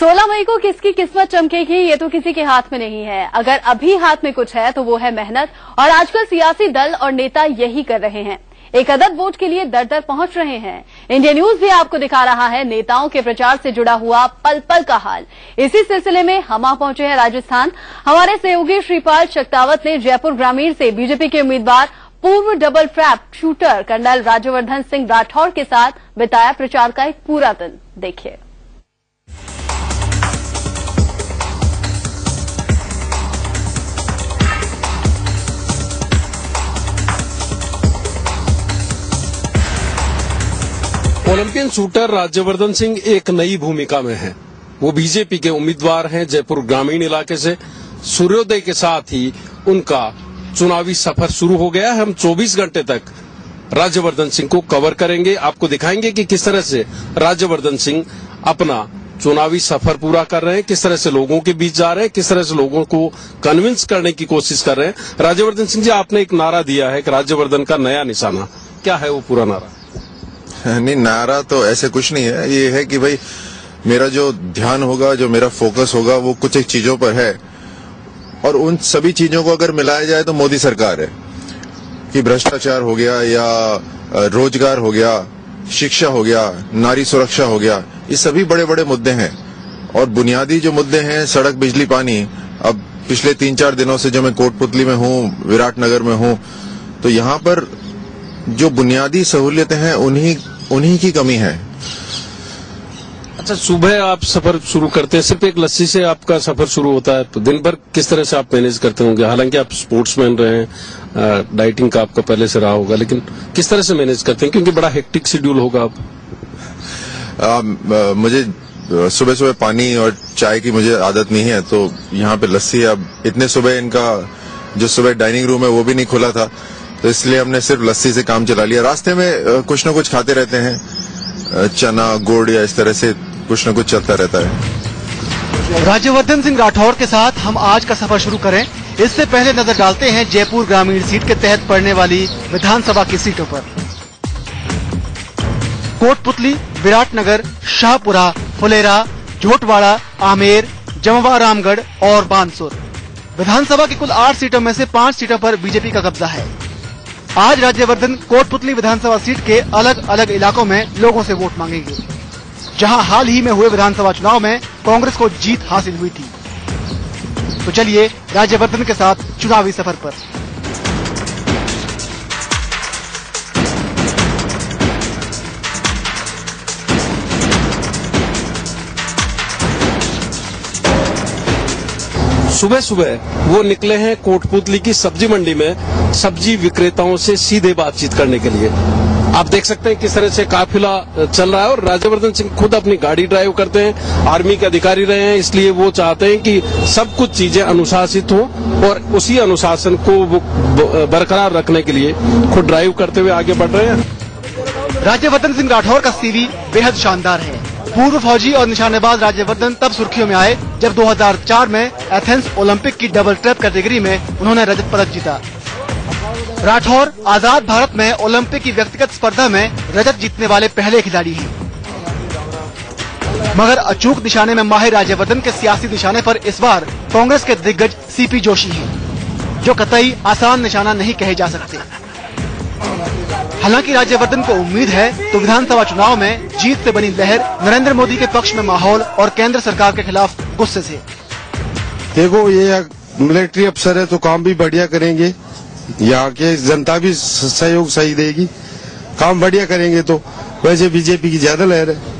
16 मई को किसकी किस्मत चमकेगी ये तो किसी के हाथ में नहीं है। अगर अभी हाथ में कुछ है तो वो है मेहनत, और आजकल सियासी दल और नेता यही कर रहे हैं। एक अदद वोट के लिए दर दर पहुंच रहे हैं। इंडिया न्यूज भी आपको दिखा रहा है नेताओं के प्रचार से जुड़ा हुआ पल पल का हाल। इसी सिलसिले में हम आ पहुंचे हैं राजस्थान। हमारे सहयोगी श्रीपाल शक्तावत ने जयपुर ग्रामीण से बीजेपी के उम्मीदवार पूर्व double trap shooter colonel Rajyavardhan Singh Rathore के साथ बिताया प्रचार का एक पूरा दिन। देखिए। ओलंपियन शूटर राज्यवर्धन सिंह एक नई भूमिका में हैं। वो बीजेपी के उम्मीदवार हैं जयपुर ग्रामीण इलाके से। सूर्योदय के साथ ही उनका चुनावी सफर शुरू हो गया है। हम 24 घंटे तक राज्यवर्धन सिंह को कवर करेंगे, आपको दिखाएंगे कि किस तरह से राज्यवर्धन सिंह अपना चुनावी सफर पूरा कर रहे हैं, किस तरह से लोगों के बीच जा रहे हैं, किस तरह से लोगों को कन्विंस करने की कोशिश कर रहे हैं। राज्यवर्धन सिंह जी, आपने एक नारा दिया है कि राज्यवर्धन का नया निशाना, क्या है वो पूरा नारा? नहीं, नारा तो ऐसे कुछ नहीं है। ये है कि भाई मेरा जो ध्यान होगा, जो मेरा फोकस होगा वो कुछ एक चीजों पर है, और उन सभी चीजों को अगर मिलाया जाए तो मोदी सरकार है। कि भ्रष्टाचार हो गया या रोजगार हो गया, शिक्षा हो गया, नारी सुरक्षा हो गया, ये सभी बड़े बड़े मुद्दे हैं। और बुनियादी जो मुद्दे हैं, सड़क, बिजली, पानी, अब पिछले 3-4 दिनों से जो मैं कोटपुतली में हूँ, विराटनगर में हूँ, तो यहाँ पर जो बुनियादी सहूलियतें हैं उन्हीं की कमी है। अच्छा, सुबह आप सफर शुरू करते हैं, सिर्फ एक लस्सी से आपका सफर शुरू होता है, तो दिन भर किस तरह से आप मैनेज करते होंगे? हालांकि आप स्पोर्ट्समैन रहे हैं, डाइटिंग का आपका पहले से रहा होगा, लेकिन किस तरह से मैनेज करते हैं, क्योंकि बड़ा हेक्टिक शेड्यूल होगा आप? मुझे सुबह सुबह पानी और चाय की मुझे आदत नहीं है, तो यहाँ पे लस्सी, अब इतने सुबह इनका जो सुबह डाइनिंग रूम है वो भी नहीं खुला था, तो इसलिए हमने सिर्फ लस्सी से काम चला लिया। रास्ते में कुछ न कुछ खाते रहते हैं, चना, गुड़ या इस तरह से कुछ न कुछ चलता रहता है। राज्यवर्धन सिंह राठौर के साथ हम आज का सफर शुरू करें, इससे पहले नजर डालते हैं जयपुर ग्रामीण सीट के तहत पड़ने वाली विधानसभा की सीटों पर। कोटपुतली, विराटनगर, शाहपुरा, फुलेरा, झोटवाड़ा, आमेर, जमवा रामगढ़ और बानसूर। विधानसभा की कुल 8 सीटों में से 5 सीटों पर बीजेपी का कब्जा है। आज राज्यवर्धन कोटपुतली विधानसभा सीट के अलग अलग इलाकों में लोगों से वोट मांगेंगे, जहां हाल ही में हुए विधानसभा चुनाव में कांग्रेस को जीत हासिल हुई थी। तो चलिए राज्यवर्धन के साथ चुनावी सफर पर। सुबह सुबह वो निकले हैं कोटपुतली की सब्जी मंडी में सब्जी विक्रेताओं से सीधे बातचीत करने के लिए। आप देख सकते हैं किस तरह से काफिला चल रहा है, और राज्यवर्धन सिंह खुद अपनी गाड़ी ड्राइव करते हैं, आर्मी के अधिकारी रहे हैं, इसलिए वो चाहते हैं कि सब कुछ चीजें अनुशासित हो, और उसी अनुशासन को वो बरकरार रखने के लिए खुद ड्राइव करते हुए आगे बढ़ रहे हैं। राज्यवर्धन सिंह राठौर का सीवी बेहद शानदार है। पूर्व फौजी और निशानेबाज राज्यवर्धन तब सुर्खियों में आए जब 2004 में एथेंस ओलंपिक की डबल ट्रैप कैटेगरी में उन्होंने रजत पदक जीता। राठौर आजाद भारत में ओलंपिक की व्यक्तिगत स्पर्धा में रजत जीतने वाले पहले खिलाड़ी हैं। मगर अचूक निशाने में माहिर राज्यवर्धन के सियासी निशाने पर इस बार कांग्रेस के दिग्गज सीपी जोशी हैं, जो कतई आसान निशाना नहीं कहे जा सकते। हालांकि राज्यवर्धन को उम्मीद है तो विधानसभा चुनाव में जीत से बनी लहर नरेंद्र मोदी के पक्ष में माहौल और केंद्र सरकार के खिलाफ गुस्से से। देखो, ये मिलिट्री अफसर है तो काम भी बढ़िया करेंगे, यहाँ के जनता भी सहयोग सही देगी, काम बढ़िया करेंगे, तो वैसे बीजेपी की ज्यादा लहर है।